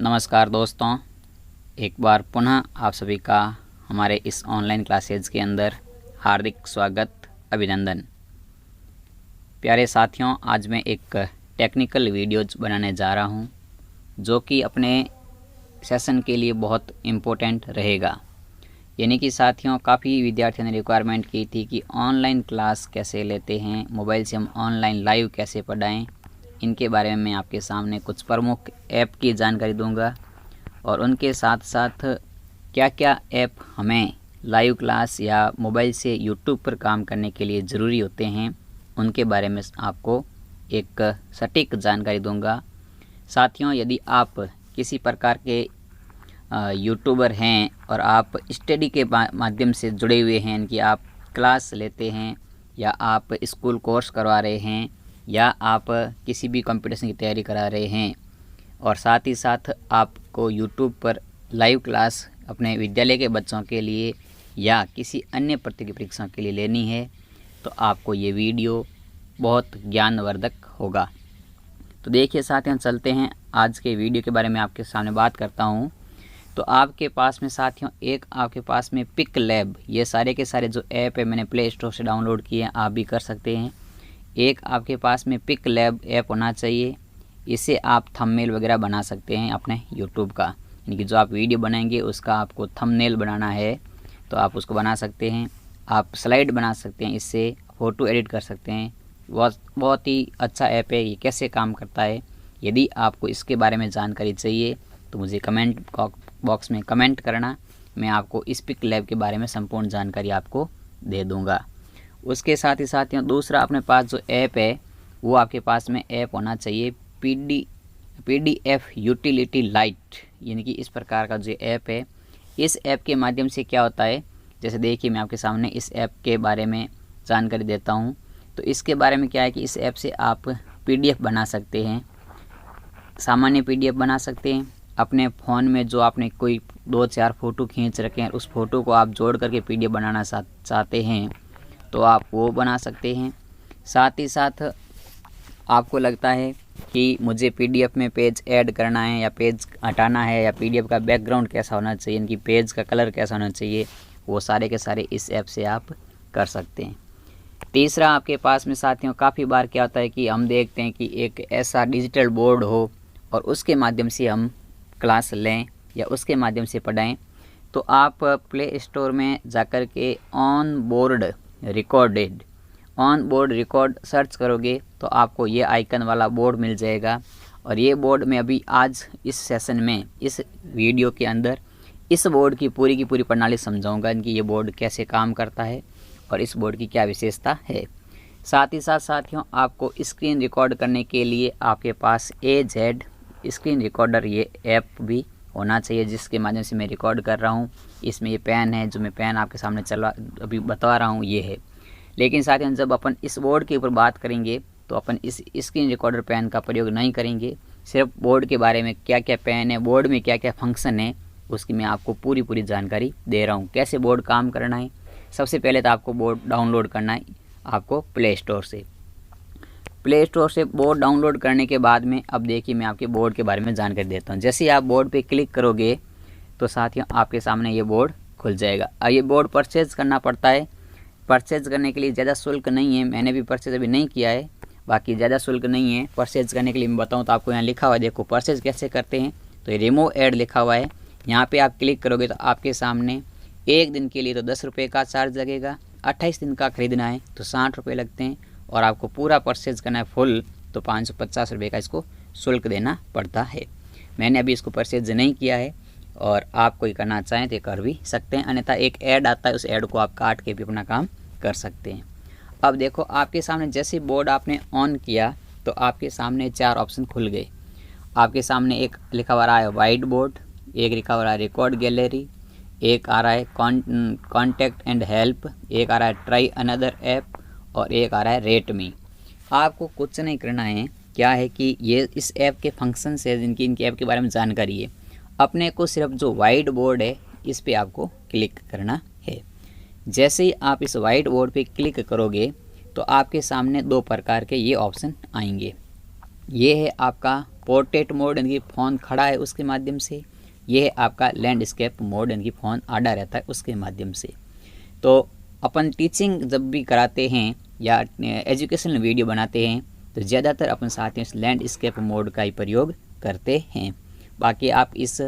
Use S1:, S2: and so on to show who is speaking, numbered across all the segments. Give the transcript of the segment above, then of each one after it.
S1: नमस्कार दोस्तों, एक बार पुनः आप सभी का हमारे इस ऑनलाइन क्लासेज के अंदर हार्दिक स्वागत, अभिनंदन। प्यारे साथियों, आज मैं एक टेक्निकल वीडियोज बनाने जा रहा हूं, जो कि अपने सेशन के लिए बहुत इम्पोर्टेंट रहेगा। यानी कि साथियों, काफ़ी विद्यार्थियों ने रिक्वायरमेंट की थी कि ऑनलाइन क्लास कैसे लेते हैं, मोबाइल से हम ऑनलाइन लाइव कैसे पढ़ाएं। इनके बारे में मैं आपके सामने कुछ प्रमुख ऐप की जानकारी दूंगा और उनके साथ साथ क्या क्या ऐप हमें लाइव क्लास या मोबाइल से यूट्यूब पर काम करने के लिए ज़रूरी होते हैं, उनके बारे में आपको एक सटीक जानकारी दूंगा। साथियों, यदि आप किसी प्रकार के यूट्यूबर हैं और आप स्टडी के माध्यम से जुड़े हुए हैं, कि आप क्लास लेते हैं या आप स्कूल कोर्स करवा रहे हैं या आप किसी भी कंपटीशन की तैयारी करा रहे हैं और साथ ही साथ आपको यूट्यूब पर लाइव क्लास अपने विद्यालय के बच्चों के लिए या किसी अन्य प्रतियोगी परीक्षा के लिए लेनी है, तो आपको ये वीडियो बहुत ज्ञानवर्धक होगा। तो देखिए साथियों, चलते हैं आज के वीडियो के बारे में आपके सामने बात करता हूँ। तो आपके पास में साथियों एक आपके पास में पिक लैब, ये सारे के सारे जो ऐप है मैंने प्ले स्टोर से डाउनलोड किए हैं, आप भी कर सकते हैं। एक आपके पास में पिक लैब ऐप होना चाहिए। इससे आप थंबनेल वगैरह बना सकते हैं अपने यूट्यूब का, यानी कि जो आप वीडियो बनाएंगे उसका आपको थंबनेल बनाना है तो आप उसको बना सकते हैं। आप स्लाइड बना सकते हैं, इससे फ़ोटो एडिट कर सकते हैं। बहुत ही अच्छा ऐप है। ये कैसे काम करता है, यदि आपको इसके बारे में जानकारी चाहिए तो मुझे कमेंट बॉक्स में कमेंट करना, मैं आपको इस पिक लैब के बारे में संपूर्ण जानकारी आपको दे दूँगा। उसके साथ ही साथियों दूसरा अपने पास जो ऐप है वो आपके पास में ऐप होना चाहिए PDF यूटिलिटी लाइट, यानी कि इस प्रकार का जो ऐप है। इस ऐप के माध्यम से क्या होता है, जैसे देखिए मैं आपके सामने इस ऐप के बारे में जानकारी देता हूँ। तो इसके बारे में क्या है कि इस ऐप से आप PDF बना सकते हैं, सामान्य PDF बना सकते हैं। अपने फ़ोन में जो आपने कोई 2-4 फ़ोटो खींच रखे हैं, उस फ़ोटो को आप जोड़ करके PDF बनाना चाहते हैं तो आप वो बना सकते हैं। साथ ही साथ आपको लगता है कि मुझे PDF में पेज ऐड करना है या पेज हटाना है या PDF का बैकग्राउंड कैसा होना चाहिए, इनकी पेज का कलर कैसा होना चाहिए, वो सारे के सारे इस ऐप से आप कर सकते हैं। तीसरा आपके पास में साथियों काफ़ी बार क्या होता है कि हम देखते हैं कि एक ऐसा डिजिटल बोर्ड हो और उसके माध्यम से हम क्लास लें या उसके माध्यम से पढ़ाएँ। तो आप प्ले स्टोर में जाकर के ऑन बोर्ड रिकॉर्ड सर्च करोगे तो आपको ये आइकन वाला बोर्ड मिल जाएगा। और ये बोर्ड में अभी आज इस सेशन में, इस वीडियो के अंदर इस बोर्ड की पूरी प्रणाली समझाऊंगा कि ये बोर्ड कैसे काम करता है और इस बोर्ड की क्या विशेषता है। साथ ही साथ साथियों आपको स्क्रीन रिकॉर्ड करने के लिए आपके पास AZ स्क्रीन रिकॉर्डर ये ऐप भी होना चाहिए, जिसके माध्यम से मैं रिकॉर्ड कर रहा हूँ। इसमें ये पेन है, जो मैं पेन आपके सामने अभी बता रहा हूँ, ये है। लेकिन साथियों जब अपन इस बोर्ड के ऊपर बात करेंगे तो अपन इस स्क्रीन रिकॉर्डर पेन का प्रयोग नहीं करेंगे। सिर्फ बोर्ड के बारे में, क्या क्या पेन है, बोर्ड में क्या क्या फंक्शन है, उसकी मैं आपको पूरी जानकारी दे रहा हूँ। कैसे बोर्ड काम करना है, सबसे पहले तो आपको बोर्ड डाउनलोड करना है आपको प्ले स्टोर से बोर्ड डाउनलोड करने के बाद में अब देखिए मैं आपके बोर्ड के बारे में जानकारी देता हूँ। जैसे ही आप बोर्ड पे क्लिक करोगे तो साथियों आपके सामने ये बोर्ड खुल जाएगा। और ये बोर्ड परचेज करना पड़ता है। परचेज करने के लिए ज़्यादा शुल्क नहीं है, मैंने भी परचेज अभी नहीं किया है, बाकी ज़्यादा शुल्क नहीं है। परचेज करने के लिए मैं बताऊँ तो आपको यहाँ लिखा हुआ है, देखो परचेज कैसे करते हैं। तो ये रिमूव ऐड लिखा हुआ है, यहाँ पर आप क्लिक करोगे तो आपके सामने 1 दिन के लिए तो 10 रुपये का चार्ज लगेगा, 28 दिन का खरीदना है तो 60 रुपये लगते हैं, और आपको पूरा परचेज करना है फुल तो 550 रुपये का इसको शुल्क देना पड़ता है। मैंने अभी इसको परचेज नहीं किया है और आप कोई करना चाहें तो कर भी सकते हैं, अन्यथा एक ऐड आता है, उस ऐड को आप काट के भी अपना काम कर सकते हैं। अब देखो आपके सामने जैसे बोर्ड आपने ऑन किया तो आपके सामने 4 ऑप्शन खुल गए। आपके सामने एक लिखा हुआ रहा है वाइट बोर्ड, एक लिखा हुआ रहा है रिकॉर्ड गैलरी, एक आ रहा है कॉन्टैक्ट एंड हेल्प, एक आ रहा है ट्राई अनदर ऐप और एक आ रहा है रेट मी। आपको कुछ नहीं करना है, क्या है कि ये इस ऐप के फंक्शन से इनके ऐप के बारे में जानकारी है। अपने को सिर्फ जो वाइट बोर्ड है इस पे आपको क्लिक करना है। जैसे ही आप इस वाइट बोर्ड पे क्लिक करोगे तो आपके सामने 2 प्रकार के ये ऑप्शन आएंगे। ये है आपका पोर्ट्रेट मोड यानी कि फ़ोन खड़ा है उसके माध्यम से, ये है आपका लैंडस्केप मोड यानी कि फ़ोन आड़ा रहता है उसके माध्यम से। तो अपन टीचिंग जब भी कराते हैं या एजुकेशनल वीडियो बनाते हैं तो ज़्यादातर अपन साथियों इस लैंडस्केप मोड का ही प्रयोग करते हैं। बाकी आप इस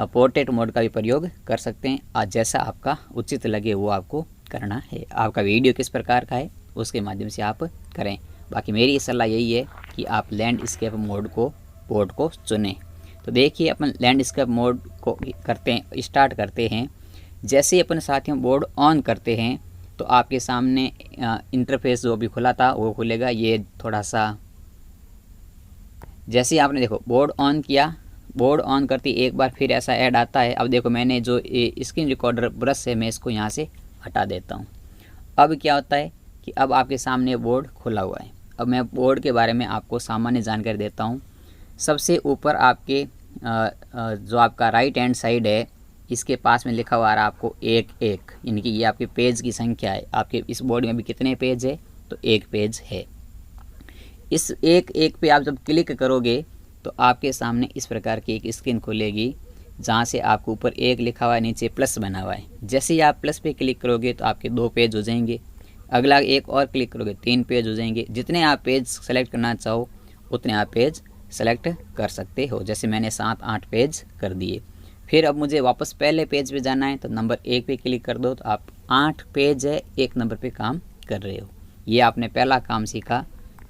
S1: पोर्ट्रेट मोड का भी प्रयोग कर सकते हैं, आज जैसा आपका उचित लगे वो आपको करना है। आपका वीडियो किस प्रकार का है उसके माध्यम से आप करें। बाकी मेरी सलाह यही है कि आप लैंडस्केप मोड को बोर्ड को चुनें। तो देखिए अपन लैंडस्केप मोड को करते हैं, स्टार्ट करते हैं। जैसे ही अपन साथियों बोर्ड ऑन करते हैं तो आपके सामने इंटरफेस जो भी खुला था वो खुलेगा। ये थोड़ा सा जैसे ही आपने देखो बोर्ड ऑन किया, बोर्ड ऑन करती एक बार फिर ऐसा ऐड आता है। अब देखो मैंने जो स्क्रीन रिकॉर्डर ब्रश है मैं इसको यहाँ से हटा देता हूँ। अब क्या होता है कि अब आपके सामने बोर्ड खुला हुआ है। अब मैं बोर्ड के बारे में आपको सामान्य जानकारी देता हूँ। सबसे ऊपर आपके जो आपका राइट हैंड साइड है इसके पास में लिखा हुआ आ रहा है आपको 1-1, यानी कि ये आपके पेज की संख्या है। आपके इस बोर्ड में भी कितने पेज है तो 1 पेज है। इस 1-1 पे आप जब क्लिक करोगे तो आपके सामने इस प्रकार की एक स्क्रीन खुलेगी जहाँ से आपको ऊपर 1 लिखा हुआ है, नीचे प्लस बना हुआ है। जैसे ही आप प्लस पे क्लिक करोगे तो आपके 2 पेज हो जाएंगे। अगला एक और क्लिक करोगे 3 पेज हो जाएंगे। जितने आप पेज सेलेक्ट करना चाहो उतने आप पेज सेलेक्ट कर सकते हो। जैसे मैंने 7-8 पेज कर दिए। फिर अब मुझे वापस पहले पेज पे जाना है तो नंबर 1 पे क्लिक कर दो तो आप 8 पेज है 1 नंबर पे काम कर रहे हो। ये आपने पहला काम सीखा,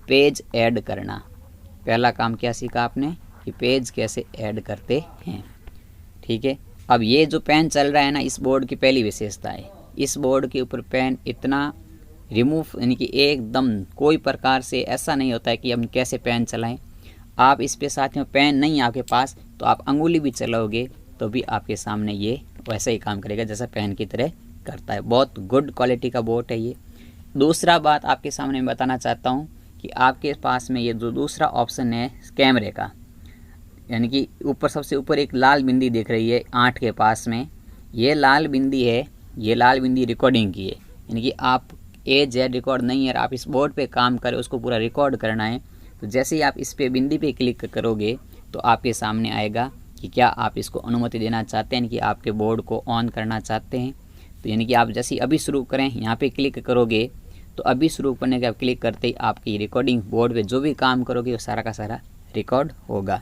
S1: पेज ऐड करना। पहला काम क्या सीखा आपने कि पेज कैसे ऐड करते हैं। ठीक है। अब ये जो पेन चल रहा है ना, इस बोर्ड की पहली विशेषता है, इस बोर्ड के ऊपर पेन इतना रिमूव यानी कि एकदम कोई प्रकार से ऐसा नहीं होता है कि हम कैसे पेन चलाएं। आप इस पे साथियों पेन नहीं आपके पास तो आप अंगुली भी चलाओगे तो भी आपके सामने ये वैसा ही काम करेगा जैसा पेन की तरह करता है। बहुत गुड क्वालिटी का बोर्ड है ये। दूसरा बात आपके सामने मैं बताना चाहता हूँ कि आपके पास में ये जो दूसरा ऑप्शन है कैमरे का, यानी कि ऊपर सबसे ऊपर एक लाल बिंदी दिख रही है 8 के पास में, ये लाल बिंदी है, ये लाल बिंदी रिकॉर्डिंग की है। यानी कि आप जेड रिकॉर्ड नहीं है, आप इस बोर्ड पे काम करें उसको पूरा रिकॉर्ड करना है। तो जैसे ही आप इस पे बिंदी पे क्लिक करोगे तो आपके सामने आएगा कि क्या आप इसको अनुमति देना चाहते हैं कि आपके बोर्ड को ऑन करना चाहते हैं। तो यानी कि आप जैसे अभी शुरू करें यहाँ पे क्लिक करोगे तो अभी शुरू करने के आप क्लिक करते ही आपकी रिकॉर्डिंग बोर्ड पे जो भी काम करोगे वो सारा का सारा रिकॉर्ड होगा।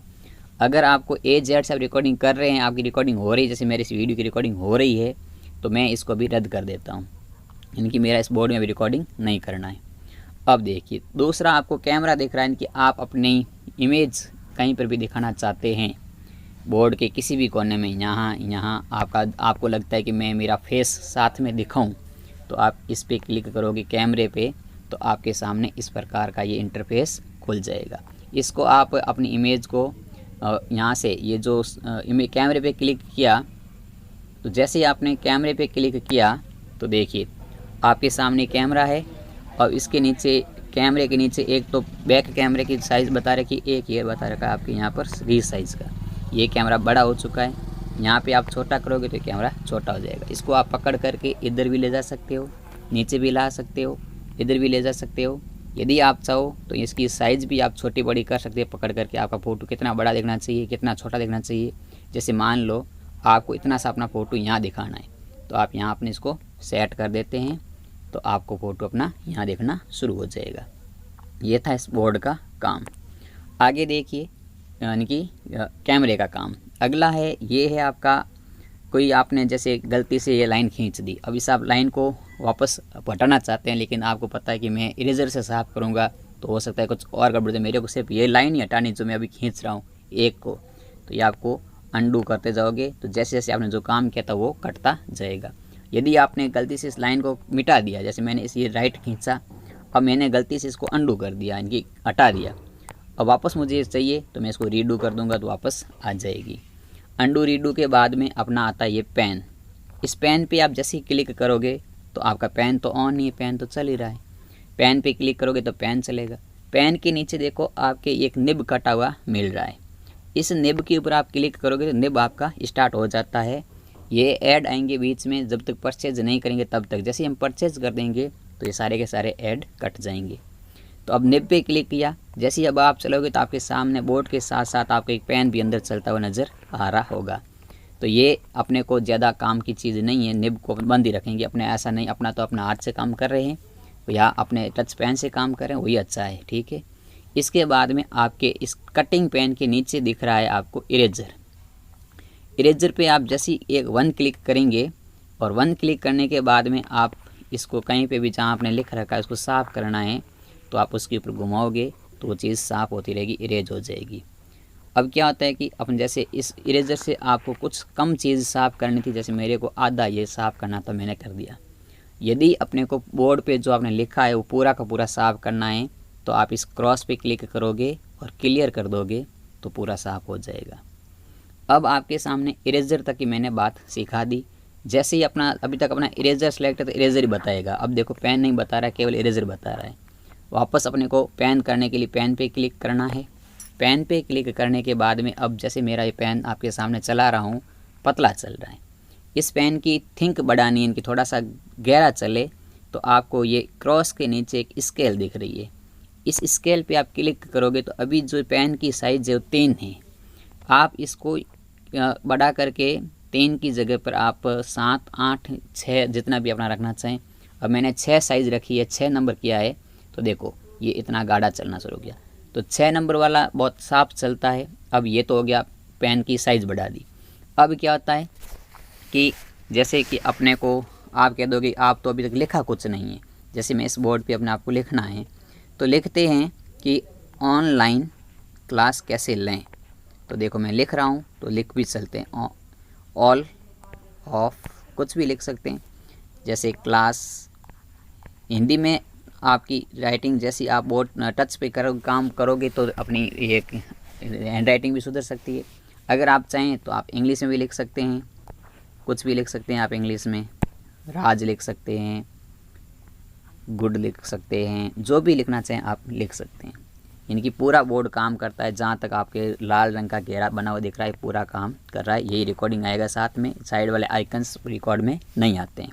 S1: अगर आपको जेड से आप रिकॉर्डिंग कर रहे हैं, आपकी रिकॉर्डिंग हो रही है, जैसे मेरी इस वीडियो की रिकॉर्डिंग हो रही है तो मैं इसको भी रद्द कर देता हूँ, यानी कि मेरा इस बोर्ड में भी रिकॉर्डिंग नहीं करना है। अब देखिए दूसरा आपको कैमरा दिख रहा है कि आप अपनी इमेज कहीं पर भी दिखाना चाहते हैं बोर्ड के किसी भी कोने में, यहाँ आपको लगता है कि मैं मेरा फेस साथ में दिखाऊं तो आप इस पे क्लिक करोगे कैमरे पे तो आपके सामने इस प्रकार का ये इंटरफेस खुल जाएगा। इसको आप अपनी इमेज को यहाँ से ये जो कैमरे पे क्लिक किया तो जैसे ही आपने कैमरे पे क्लिक किया तो देखिए आपके सामने कैमरा है और इसके नीचे कैमरे के नीचे एक तो बैक कैमरे की साइज़ बता रखी, एक ये बता रखा है आपके यहाँ पर रील साइज़ का। ये कैमरा बड़ा हो चुका है, यहाँ पे आप छोटा करोगे तो कैमरा छोटा हो जाएगा। इसको आप पकड़ करके इधर भी ले जा सकते हो, नीचे भी ला सकते हो, इधर भी ले जा सकते हो। यदि आप चाहो तो इसकी साइज़ भी आप छोटी बड़ी कर सकते हो पकड़ करके। आपका फ़ोटो कितना बड़ा दिखना चाहिए, कितना छोटा दिखना चाहिए। जैसे मान लो आपको इतना सा अपना फ़ोटो यहाँ दिखाना है तो आप यहाँ अपने इसको सेट कर देते हैं तो आपको फ़ोटो अपना यहाँ देखना शुरू हो जाएगा। ये था इस बोर्ड का काम। आगे देखिए यानी कि कैमरे का काम अगला है। ये है आपका कोई आपने जैसे गलती से ये लाइन खींच दी, अब इस आप लाइन को वापस हटाना चाहते हैं लेकिन आपको पता है कि मैं इरेजर से साफ़ करूँगा तो हो सकता है कुछ और गड़बड़। मेरे को सिर्फ ये लाइन ही हटानी जो मैं अभी खींच रहा हूँ एक को, तो ये आपको अंडू करते जाओगे तो जैसे जैसे आपने जो काम किया था वो कटता जाएगा। यदि आपने गलती से इस लाइन को मिटा दिया, जैसे मैंने इस ये राइट खींचा, अब मैंने गलती से इसको अंडू कर दिया यानी कि हटा दिया, अब वापस मुझे ये चाहिए तो मैं इसको रीडू कर दूंगा तो वापस आ जाएगी। अंडू रीडू के बाद में अपना आता है ये पेन। इस पेन पे आप जैसे ही क्लिक करोगे तो आपका पेन तो ऑन ही है, पेन तो चल ही रहा है। पेन पे क्लिक करोगे तो पेन चलेगा। पेन के नीचे देखो आपके एक निब कटा हुआ मिल रहा है, इस निब के ऊपर आप क्लिक करोगे तो निब आपका स्टार्ट हो जाता है। ये ऐड आएंगे बीच में, जब तक परचेज नहीं करेंगे तब तक। जैसे हम परचेज कर देंगे तो ये सारे के सारे ऐड कट जाएंगे। तो अब निब पे क्लिक किया, जैसे ही अब आप चलोगे तो आपके सामने बोर्ड के साथ साथ आपका एक पेन भी अंदर चलता हुआ नज़र आ रहा होगा। तो ये अपने को ज़्यादा काम की चीज़ नहीं है, निब को बंद ही रखेंगे अपने, ऐसा नहीं अपना तो अपना हाथ से काम कर रहे हैं या अपने टच पेन से काम कर रहे हैं, वही अच्छा है, ठीक है। इसके बाद में आपके इस कटिंग पेन के नीचे दिख रहा है आपको इरेजर। इरेजर पे आप जैसे एक 1 क्लिक करेंगे और 1 क्लिक करने के बाद में आप इसको कहीं पे भी जहाँ आपने लिख रखा है उसको साफ़ करना है तो आप उसके ऊपर घुमाओगे तो वो चीज़ साफ़ होती रहेगी, इरेज हो जाएगी। अब क्या होता है कि अपन जैसे इस इरेजर से आपको कुछ कम चीज़ साफ़ करनी थी, जैसे मेरे को आधा ये साफ़ करना था, मैंने कर दिया। यदि अपने को बोर्ड पे जो आपने लिखा है वो पूरा का पूरा साफ़ करना है तो आप इस क्रॉस पे क्लिक करोगे और क्लियर कर दोगे तो पूरा साफ़ हो जाएगा। अब आपके सामने इरेजर तक की मैंने बात सिखा दी। जैसे ही अपना अभी तक अपना इरेजर सेलेक्ट है तो इरेजर ही बताएगा। अब देखो पेन नहीं बता रहा है, केवल इरेजर बता रहा है। वापस अपने को पेन करने के लिए पेन पे क्लिक करना है। पेन पे क्लिक करने के बाद में अब जैसे मेरा ये पेन आपके सामने चला रहा हूँ, पतला चल रहा है। इस पेन की थिंक बढ़ानी है, इनकी थोड़ा सा गहरा चले तो आपको ये क्रॉस के नीचे एक स्केल दिख रही है। इस स्केल पे आप क्लिक करोगे तो अभी जो पेन की साइज़ है वो 3 है। आप इसको बढ़ा करके 3 की जगह पर आप 7, 8, 6 जितना भी अपना रखना चाहें। अब मैंने 6 साइज़ रखी है, 6 नंबर किया है, तो देखो ये इतना गाढ़ा चलना शुरू किया। तो 6 नंबर वाला बहुत साफ चलता है। अब ये तो हो गया, पेन की साइज़ बढ़ा दी। अब क्या होता है कि जैसे कि अपने को आप कह दोगे आप तो अभी तक लिखा कुछ नहीं है, जैसे मैं इस बोर्ड पे अपने आप को लिखना है तो लिखते हैं कि ऑनलाइन क्लास कैसे लें। तो देखो मैं लिख रहा हूँ तो लिख भी चलते हैं, ऑल ऑफ कुछ भी लिख सकते हैं। जैसे क्लास हिंदी में आपकी राइटिंग जैसी आप बोर्ड टच पे काम करोगे तो अपनी ये हैंड राइटिंग भी सुधर सकती है। अगर आप चाहें तो आप इंग्लिश में भी लिख सकते हैं, कुछ भी लिख सकते हैं आप इंग्लिश में, राज लिख सकते हैं, गुड लिख सकते हैं, जो भी लिखना चाहें आप लिख सकते हैं। इनकी पूरा बोर्ड काम करता है, जहाँ तक आपके लाल रंग का घेरा बना हुआ दिख रहा है पूरा काम कर रहा है। यही रिकॉर्डिंग आएगा साथ में, साइड वाले आइकन्स रिकॉर्ड में नहीं आते हैं।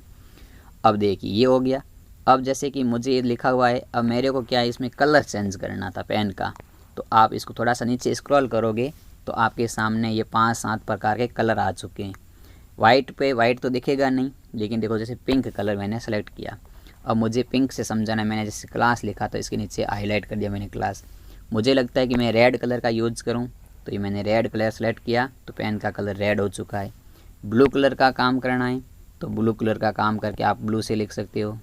S1: अब देखिए ये हो गया। अब जैसे कि मुझे ये लिखा हुआ है, अब मेरे को क्या है इसमें कलर चेंज करना था पेन का, तो आप इसको थोड़ा सा नीचे स्क्रॉल करोगे तो आपके सामने ये 5-7 प्रकार के कलर आ चुके हैं। वाइट पे वाइट तो दिखेगा नहीं, लेकिन देखो जैसे पिंक कलर मैंने सेलेक्ट किया। अब मुझे पिंक से समझाना है, मैंने जैसे क्लास लिखा तो इसके नीचे हाईलाइट कर दिया मैंने क्लास। मुझे लगता है कि मैं रेड कलर का यूज़ करूं, तो ये मैंने रेड कलर सेलेक्ट किया तो पेन का कलर रेड हो चुका है। ब्लू कलर का काम करना है तो ब्लू कलर का काम करके आप ब्लू से लिख सकते हो,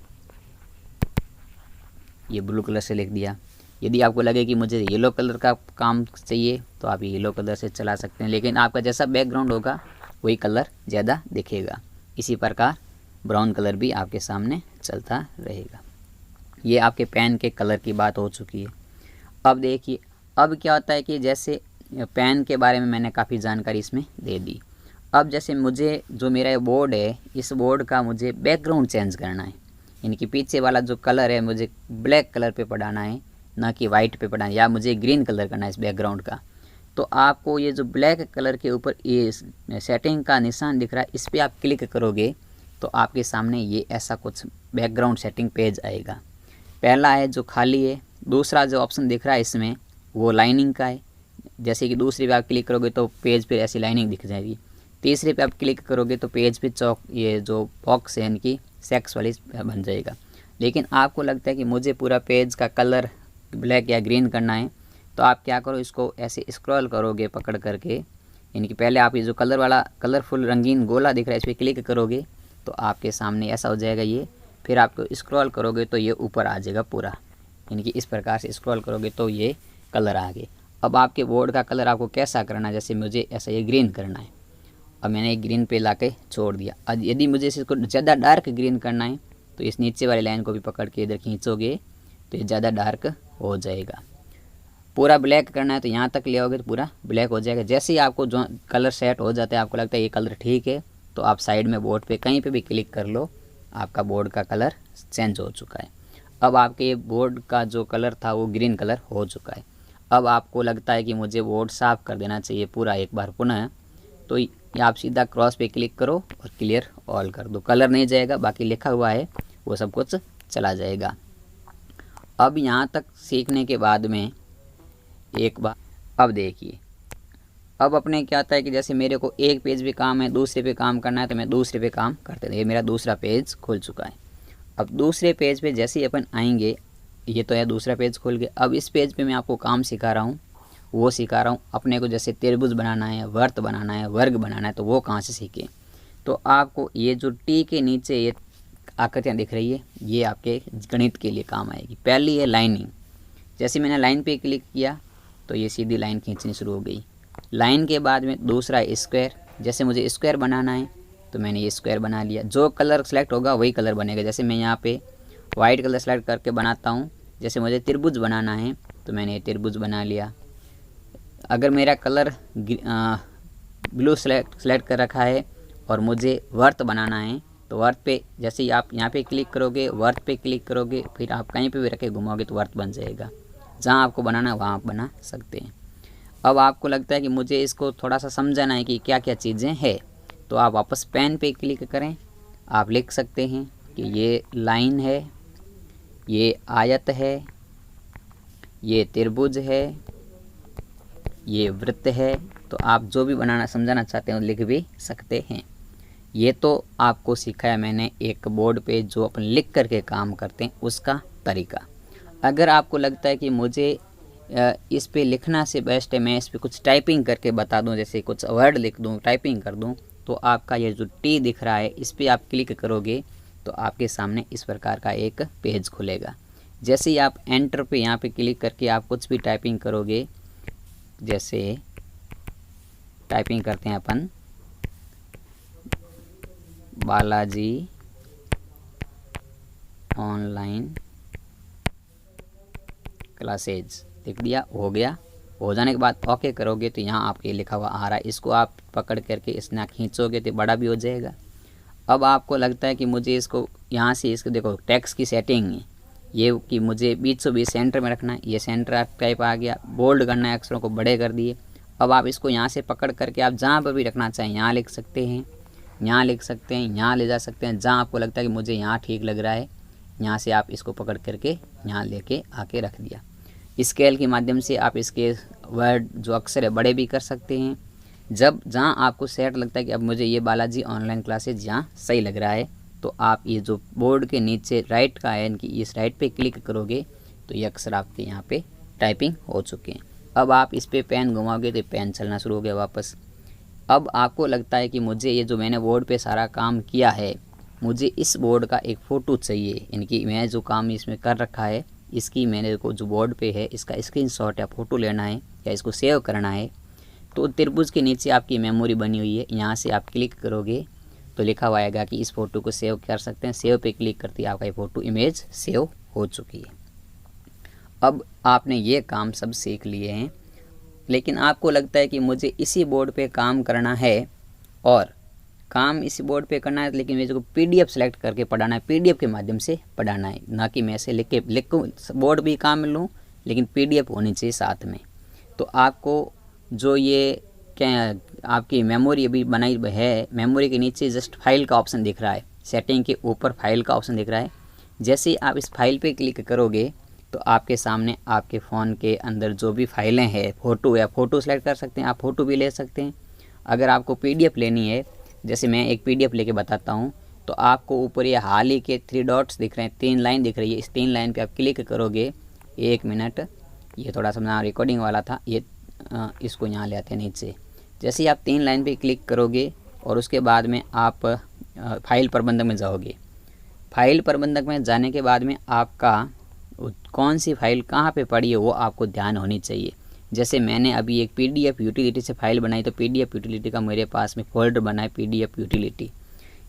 S1: ये ब्लू कलर से लिख दिया। यदि आपको लगे कि मुझे येलो कलर का काम चाहिए तो आप येलो कलर से चला सकते हैं, लेकिन आपका जैसा बैकग्राउंड होगा वही कलर ज़्यादा दिखेगा। इसी प्रकार ब्राउन कलर भी आपके सामने चलता रहेगा। ये आपके पेन के कलर की बात हो चुकी है। अब देखिए अब क्या होता है कि जैसे पेन के बारे में मैंने काफ़ी जानकारी इसमें दे दी। अब जैसे मुझे जो मेरा बोर्ड है, इस बोर्ड का मुझे बैकग्राउंड चेंज करना है। इनके पीछे वाला जो कलर है मुझे ब्लैक कलर पे पढ़ाना है, ना कि वाइट पे पढ़ाना है, या मुझे ग्रीन कलर करना है इस बैकग्राउंड का। तो आपको ये जो ब्लैक कलर के ऊपर ये सेटिंग का निशान दिख रहा है, इस पर आप क्लिक करोगे तो आपके सामने ये ऐसा कुछ बैकग्राउंड सेटिंग पेज आएगा। पहला है जो खाली है, दूसरा जो ऑप्शन दिख रहा है इसमें वो लाइनिंग का है। जैसे कि दूसरे पे आप क्लिक करोगे तो पेज पे ऐसी लाइनिंग दिख जाएगी। तीसरे पे आप क्लिक करोगे तो पेज पे चौक ये जो बॉक्स है इनकी सेक्स वाली बन जाएगा। लेकिन आपको लगता है कि मुझे पूरा पेज का कलर ब्लैक या ग्रीन करना है, तो आप क्या करो, इसको ऐसे स्क्रॉल करोगे पकड़ करके। इनकी पहले आप ये जो कलर वाला कलरफुल रंगीन गोला दिख रहा है इस पर क्लिक करोगे तो आपके सामने ऐसा हो जाएगा ये। फिर आपको स्क्रॉल करोगे तो ये ऊपर आ जाएगा पूरा, यानी कि इस प्रकार से स्क्रॉल करोगे तो ये कलर आ गए। अब आपके बोर्ड का कलर आपको कैसा करना है, जैसे मुझे ऐसा ये ग्रीन करना है, अब मैंने एक ग्रीन पे लाके छोड़ दिया। अब यदि मुझे इसको ज़्यादा डार्क ग्रीन करना है तो इस नीचे वाली लाइन को भी पकड़ के इधर खींचोगे तो ये ज़्यादा डार्क हो जाएगा। पूरा ब्लैक करना है तो यहाँ तक ले आओगे तो पूरा ब्लैक हो जाएगा। जैसे ही आपको जो कलर सेट हो जाता है, आपको लगता है ये कलर ठीक है, तो आप साइड में बोर्ड पे कहीं पे भी क्लिक कर लो, आपका बोर्ड का कलर चेंज हो चुका है। अब आपके बोर्ड का जो कलर था वो ग्रीन कलर हो चुका है। अब आपको लगता है कि मुझे बोर्ड साफ़ कर देना चाहिए पूरा एक बार पुनः, तो आप सीधा क्रॉस पे क्लिक करो और क्लियर ऑल कर दो। कलर नहीं जाएगा, बाकी लिखा हुआ है वो सब कुछ चला जाएगा। अब यहाँ तक सीखने के बाद में एक बार अब देखिए, अब अपने क्या होता है कि जैसे मेरे को एक पेज पे काम है, दूसरे पे काम करना है, तो मैं दूसरे पे काम करते रहे। ये मेरा दूसरा पेज खुल चुका है। अब दूसरे पेज पे जैसे ही अपन आएंगे, ये तो है दूसरा पेज खुल गया। अब इस पेज पे मैं आपको काम सिखा रहा हूँ, वो सिखा रहा हूँ अपने को। जैसे त्रिभुज बनाना है, वर्त बनाना है, वर्ग बनाना है, तो वो कहाँ से सीखें। तो आपको ये जो टी के नीचे ये आकृतियाँ दिख रही है, ये आपके गणित के लिए काम आएगी। पहली है लाइनिंग। जैसे मैंने लाइन पे क्लिक किया तो ये सीधी लाइन खींचनी शुरू हो गई। लाइन के बाद में दूसरा स्क्वायर। जैसे मुझे स्क्वायर बनाना है तो मैंने ये स्क्वायर बना लिया। जो कलर सेलेक्ट होगा वही कलर बनेगा। जैसे मैं यहाँ पे वाइट कलर सेलेक्ट करके बनाता हूँ। जैसे मुझे त्रिभुज बनाना है तो मैंने ये त्रिभुज बना लिया। अगर मेरा कलर ब्लू सेलेक्ट कर रखा है और मुझे वर्त बनाना है तो वर्त पे जैसे ही आप यहाँ पे क्लिक करोगे, वर्त पे क्लिक करोगे, फिर आप कहीं पे भी रखे घुमाओगे तो वर्त बन जाएगा। जहाँ आपको बनाना है वहाँ आप बना सकते हैं। अब आपको लगता है कि मुझे इसको थोड़ा सा समझाना है कि क्या क्या चीज़ें हैं, तो आप वापस पेन पे क्लिक करें। आप लिख सकते हैं कि ये लाइन है, ये आयत है, ये त्रिभुज है, ये वृत्त है। तो आप जो भी बनाना समझाना चाहते हैं लिख भी सकते हैं। ये तो आपको सिखाया मैंने एक बोर्ड पे जो अपन लिख करके काम करते हैं उसका तरीका। अगर आपको लगता है कि मुझे इस पे लिखना से बेस्ट है मैं इस पे कुछ टाइपिंग करके बता दूं, जैसे कुछ वर्ड लिख दूं, टाइपिंग कर दूं, तो आपका ये जो टी दिख रहा है इस पे आप क्लिक करोगे तो आपके सामने इस प्रकार का एक पेज खुलेगा। जैसे ही आप एंटर पे यहाँ पे क्लिक करके आप कुछ भी टाइपिंग करोगे, जैसे टाइपिंग करते हैं अपन बालाजी ऑनलाइन क्लासेज, लिख दिया, हो गया। हो जाने के बाद ओके करोगे तो यहाँ आपके लिखा हुआ आ रहा है। इसको आप पकड़ करके इसना खींचोगे तो बड़ा भी हो जाएगा। अब आपको लगता है कि मुझे इसको यहाँ से इसको देखो टेक्स्ट की सेटिंग है ये कि मुझे बीचों बीच सेंटर में रखना है। ये सेंटर टाइप आ गया, बोल्ड करना है, अक्षरों को बड़े कर दिए। अब आप इसको यहाँ से पकड़ करके आप जहाँ पर भी रखना चाहें यहाँ लिख सकते हैं, यहाँ लिख सकते हैं, यहाँ ले जा सकते हैं। जहाँ आपको लगता है कि मुझे यहाँ ठीक लग रहा है यहाँ से आप इसको पकड़ करके यहाँ लेके आके रख दिया। स्केल के माध्यम से आप इसके वर्ड जो अक्षर है बड़े भी कर सकते हैं। जब जहाँ आपको सेट लगता है कि अब मुझे ये बालाजी ऑनलाइन क्लासेज यहाँ सही लग रहा है तो आप ये जो बोर्ड के नीचे राइट का है कि इस राइट पे क्लिक करोगे तो ये अक्षर आपके यहाँ पे टाइपिंग हो चुके हैं। अब आप इस पर पेन घुमाओगे तो पेन चलना शुरू हो गया वापस। अब आपको लगता है कि मुझे ये जो मैंने बोर्ड पे सारा काम किया है मुझे इस बोर्ड का एक फ़ोटो चाहिए, इनकी मैं जो काम इसमें कर रखा है इसकी मैंने को जो बोर्ड पे है इसका स्क्रीनशॉट या फ़ोटो लेना है या इसको सेव करना है। तो त्रिभुज के नीचे आपकी मेमोरी बनी हुई है, यहाँ से आप क्लिक करोगे तो लिखा हुआ आएगा कि इस फ़ोटो को सेव कर सकते हैं। सेव पे क्लिक करते ही आपका ये फ़ोटो इमेज सेव हो चुकी है। अब आपने ये काम सब सीख लिए हैं, लेकिन आपको लगता है कि मुझे इसी बोर्ड पे काम करना है और काम इसी बोर्ड पे करना है, लेकिन मेरे को पीडीएफ सेलेक्ट करके पढ़ाना है, पीडीएफ के माध्यम से पढ़ाना है, ना कि मैं ऐसे लिखूँ बोर्ड भी काम में लूँ लेकिन पीडीएफ होनी चाहिए साथ में। तो आपको जो ये क्या आपकी मेमोरी अभी बनाई है, मेमोरी के नीचे जस्ट फाइल का ऑप्शन दिख रहा है, सेटिंग के ऊपर फाइल का ऑप्शन दिख रहा है। जैसे ही आप इस फाइल पे क्लिक करोगे तो आपके सामने आपके फ़ोन के अंदर जो भी फाइलें हैं, फ़ोटो या फ़ोटो सेलेक्ट कर सकते हैं, आप फ़ोटो भी ले सकते हैं। अगर आपको पीडीएफ लेनी है, जैसे मैं एक पीडीएफ लेके बताता हूँ, तो आपको ऊपर ये हाल ही के 3 डॉट्स दिख रहे हैं, 3 लाइन दिख रही है। इस 3 लाइन पे आप क्लिक करोगे, 1 मिनट, ये थोड़ा सा मेरा रिकॉर्डिंग वाला था, ये इसको यहाँ ले आते हैं नीचे। जैसे ही आप 3 लाइन पे क्लिक करोगे और उसके बाद में आप फाइल प्रबंधक में जाओगे। फाइल प्रबंधक में जाने के बाद में आपका कौन सी फाइल कहाँ पे पड़ी है वो आपको ध्यान होनी चाहिए। जैसे मैंने अभी एक पीडीएफ यूटिलिटी से फाइल बनाई, तो पीडीएफ यूटिलिटी का मेरे पास में फोल्डर बना है पीडीएफ यूटिलिटी।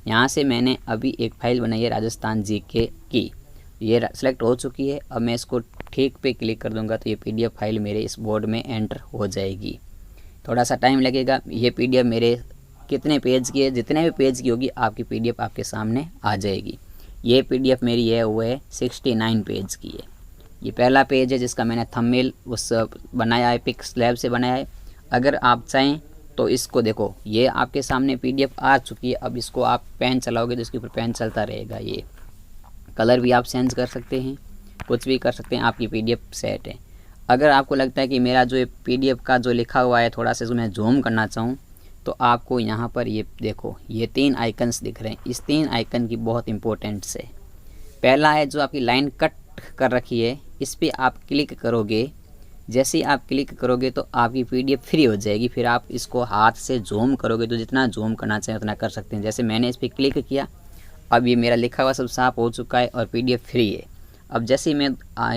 S1: यहाँ से मैंने अभी एक फ़ाइल बनाई है राजस्थान जीके की, ये सेलेक्ट हो चुकी है। अब मैं इसको ठीक पे क्लिक कर दूंगा तो ये पीडीएफ फाइल मेरे इस बोर्ड में एंटर हो जाएगी। थोड़ा सा टाइम लगेगा। ये पीडीएफ मेरे कितने पेज की है, जितने भी पेज की होगी आपकी पीडीएफ आपके सामने आ जाएगी। ये पीडीएफ मेरी है वो है 69 पेज की है। ये पहला पेज है जिसका मैंने थंबनेल उस बनाया है, पिक्सलैब से बनाया है। अगर आप चाहें तो इसको देखो, ये आपके सामने पीडीएफ आ चुकी है। अब इसको आप पेन चलाओगे तो इसके ऊपर पेन चलता रहेगा। ये कलर भी आप चेंज कर सकते हैं। कुछ भी कर सकते हैं, आपकी PDF सेट है। अगर आपको लगता है कि मेरा जो PDF का जो लिखा हुआ है थोड़ा सा इसको मैं जूम करना चाहूँ, तो आपको यहाँ पर ये देखो, ये 3 आइकन्स दिख रहे हैं। इस 3 आइकन की बहुत इंपॉर्टेंस है। पहला है जो आपकी लाइन कट कर रखी है, इस पर आप क्लिक करोगे। जैसे ही आप क्लिक करोगे तो आपकी PDF फ्री हो जाएगी। फिर आप इसको हाथ से जूम करोगे तो जितना जूम करना चाहें उतना कर सकते हैं। जैसे मैंने इस पर क्लिक किया, अब ये मेरा लिखा हुआ सब साफ हो चुका है और PDF फ्री है। अब जैसे ही मैं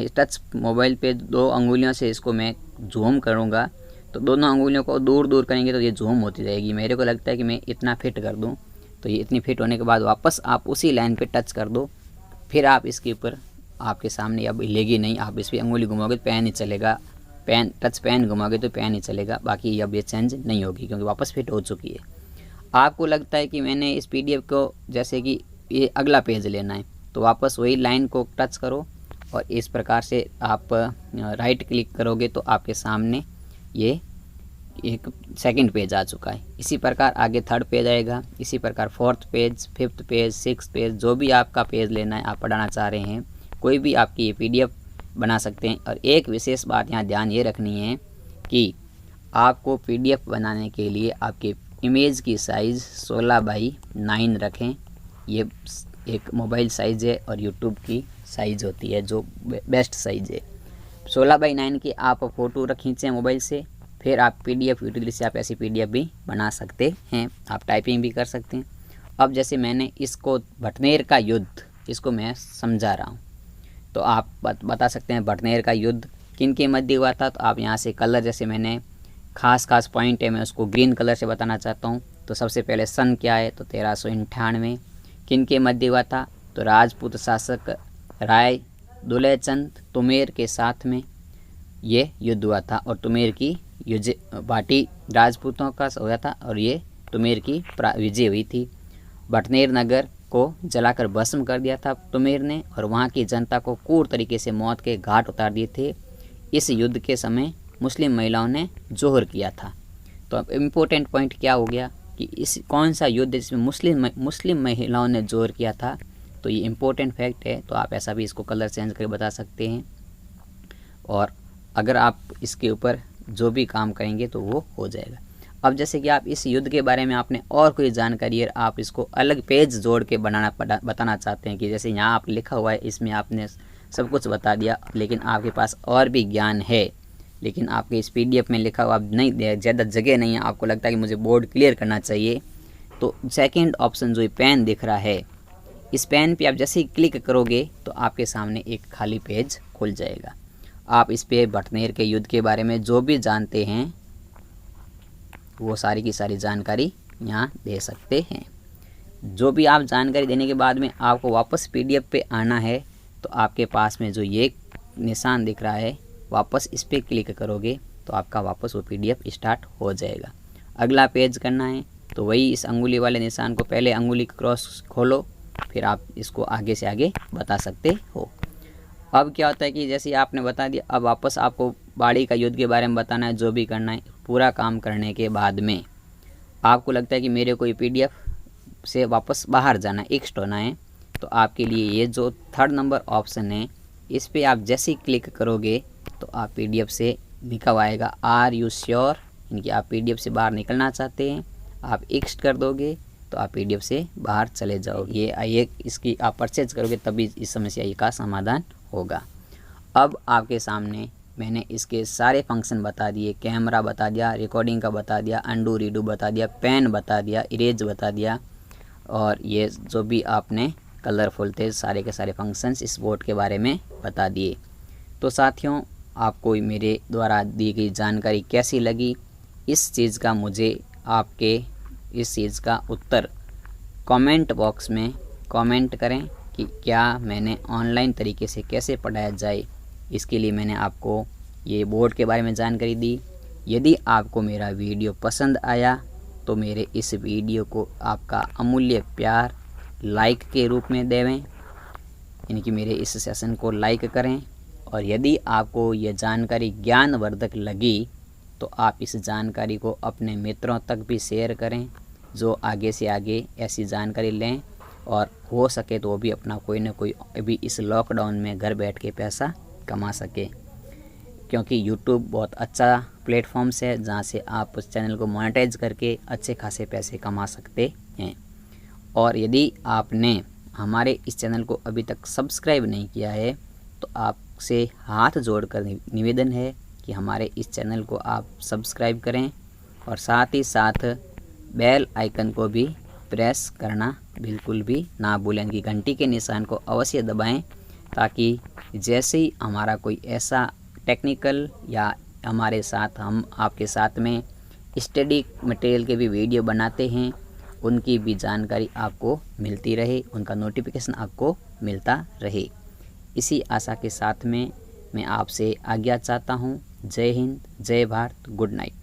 S1: टच मोबाइल पे 2 अंगुलियों से इसको मैं जूम करूँगा तो दोनों अंगुलियों को दूर दूर करेंगे तो ये जूम होती रहेगी। मेरे को लगता है कि मैं इतना फिट कर दूँ, तो ये इतनी फिट होने के बाद वापस आप उसी लाइन पे टच कर दो। फिर आप इसके ऊपर, आपके सामने अब हिलेगी नहीं, आप इस पर अंगुली घुमाओगे तो पैन ही चलेगा, पैन घुमाओगे तो पैन ही चलेगा, बाकी अब ये चेंज नहीं होगी क्योंकि वापस फिट हो चुकी है। आपको लगता है कि मैंने इस PDF को जैसे कि ये अगला पेज लेना है, तो वापस वही लाइन को टच करो और इस प्रकार से आप राइट क्लिक करोगे तो आपके सामने ये एक सेकंड पेज आ चुका है। इसी प्रकार आगे 3rd पेज आएगा, इसी प्रकार 4th page, 5th page, 6th page, जो भी आपका पेज लेना है, आप पढ़ाना चाह रहे हैं, कोई भी आपकी ये PDF बना सकते हैं। और एक विशेष बात यहाँ ध्यान ये रखनी है कि आपको PDF बनाने के लिए आपके इमेज की साइज़ 16:9 रखें। ये एक मोबाइल साइज़ है और YouTube की साइज़ होती है जो बेस्ट साइज़ है। 16:9 की आप फ़ोटो खींचें मोबाइल से, फिर आप PDF यूटिलिटी से आप ऐसी PDF भी बना सकते हैं, आप टाइपिंग भी कर सकते हैं। अब जैसे मैंने इसको भटनेर का युद्ध, इसको मैं समझा रहा हूँ, तो आप बता सकते हैं भटनेर का युद्ध किन के मध्य हुआ था। तो आप यहाँ से कलर, जैसे मैंने खास पॉइंट है, मैं उसको ग्रीन कलर से बताना चाहता हूँ। तो सबसे पहले सन क्या है, तो 1398 किन के मध्य हुआ था, तो राजपूत शासक राय दुलेचंद तुमेर के साथ में ये युद्ध हुआ था। और तुमेर की पार्टी राजपूतों का हुआ था और ये तुमेर की विजय हुई थी। भटनेर नगर को जलाकर भस्म कर दिया था तुमेर ने और वहाँ की जनता को क्रूर तरीके से मौत के घाट उतार दिए थे। इस युद्ध के समय मुस्लिम महिलाओं ने जोहर किया था। तो अब इम्पोर्टेंट पॉइंट क्या हो गया कि इस कौन सा युद्ध जिसमें मुस्लिम महिलाओं ने जोहर किया था, तो ये इम्पोर्टेंट फैक्ट है। तो आप ऐसा भी इसको कलर चेंज करके बता सकते हैं और अगर आप इसके ऊपर जो भी काम करेंगे तो वो हो जाएगा। अब जैसे कि आप इस युद्ध के बारे में आपने और कोई जानकारी है, आप इसको अलग पेज जोड़ के बताना चाहते हैं कि जैसे यहाँ आप लिखा हुआ है इसमें आपने सब कुछ बता दिया, लेकिन आपके पास और भी ज्ञान है, लेकिन आपके इस PDF में लिखा हुआ नहीं, ज़्यादा जगह नहीं है, आपको लगता है कि मुझे बोर्ड क्लियर करना चाहिए, तो सेकंड ऑप्शन जो पेन दिख रहा है, इस पेन पे आप जैसे ही क्लिक करोगे तो आपके सामने एक खाली पेज खुल जाएगा। आप इस पे भटनेर के युद्ध के बारे में जो भी जानते हैं वो सारी की सारी जानकारी यहाँ दे सकते हैं। जो भी आप जानकारी देने के बाद में आपको वापस PDF पे आना है, तो आपके पास में जो ये निशान दिख रहा है, वापस इस पर क्लिक करोगे तो आपका वापस वो PDF स्टार्ट हो जाएगा। अगला पेज करना है तो वही इस अंगुली वाले निशान को, पहले अंगुली क्रॉस खोलो, फिर आप इसको आगे से आगे बता सकते हो। अब क्या होता है कि जैसे आपने बता दिया, अब वापस आपको बाड़ी का युद्ध के बारे में बताना है, जो भी करना है। पूरा काम करने के बाद में आपको लगता है कि मेरे को ये PDF से वापस बाहर जाना है, एक्स्ट होना है, तो आपके लिए ये जो 3rd नंबर ऑप्शन है, इस पर आप जैसे ही क्लिक करोगे तो आप PDF से लिखा हुआ आएगा आर यू श्योर, यानी कि आप PDF से बाहर निकलना चाहते हैं, आप एक्स्ट कर दोगे तो आप PDF से बाहर चले जाओगे। ये इसकी आप परचेज करोगे तभी इस समस्या का समाधान होगा। अब आपके सामने मैंने इसके सारे फंक्शन बता दिए, कैमरा बता दिया, रिकॉर्डिंग का बता दिया, अंडू रीडू बता दिया, पेन बता दिया, इरेज बता दिया, और ये जो भी आपने कलरफुल थे सारे के सारे फंक्शंस इस बोर्ड के बारे में बता दिए। तो साथियों, आपको मेरे द्वारा दी गई जानकारी कैसी लगी, इस चीज़ का मुझे आपके इस चीज़ का उत्तर कमेंट बॉक्स में कमेंट करें कि क्या मैंने ऑनलाइन तरीके से कैसे पढ़ाया जाए। इसके लिए मैंने आपको ये बोर्ड के बारे में जानकारी दी। यदि आपको मेरा वीडियो पसंद आया तो मेरे इस वीडियो को आपका अमूल्य प्यार लाइक के रूप में देवें, यानी कि मेरे इस सेशन को लाइक करें। और यदि आपको ये जानकारी ज्ञानवर्धक लगी तो आप इस जानकारी को अपने मित्रों तक भी शेयर करें, जो आगे से आगे ऐसी जानकारी लें और हो सके तो वो भी अपना कोई ना कोई अभी इस लॉकडाउन में घर बैठ के पैसा कमा सके, क्योंकि यूट्यूब बहुत अच्छा प्लेटफॉर्म है जहाँ से आप उस चैनल को मोनेटाइज करके अच्छे खासे पैसे कमा सकते हैं। और यदि आपने हमारे इस चैनल को अभी तक सब्सक्राइब नहीं किया है तो आपसे हाथ जोड़कर निवेदन है कि हमारे इस चैनल को आप सब्सक्राइब करें और साथ ही साथ बेल आइकन को भी प्रेस करना बिल्कुल भी ना भूलें कि घंटी के निशान को अवश्य दबाएं, ताकि जैसे ही हमारा कोई ऐसा टेक्निकल या हमारे साथ हम आपके साथ में स्टडी मटेरियल के भी वीडियो बनाते हैं उनकी भी जानकारी आपको मिलती रहे, उनका नोटिफिकेशन आपको मिलता रहे। इसी आशा के साथ में मैं आपसे आज्ञा चाहता हूँ। जय हिंद, जय भारत, गुड नाइट।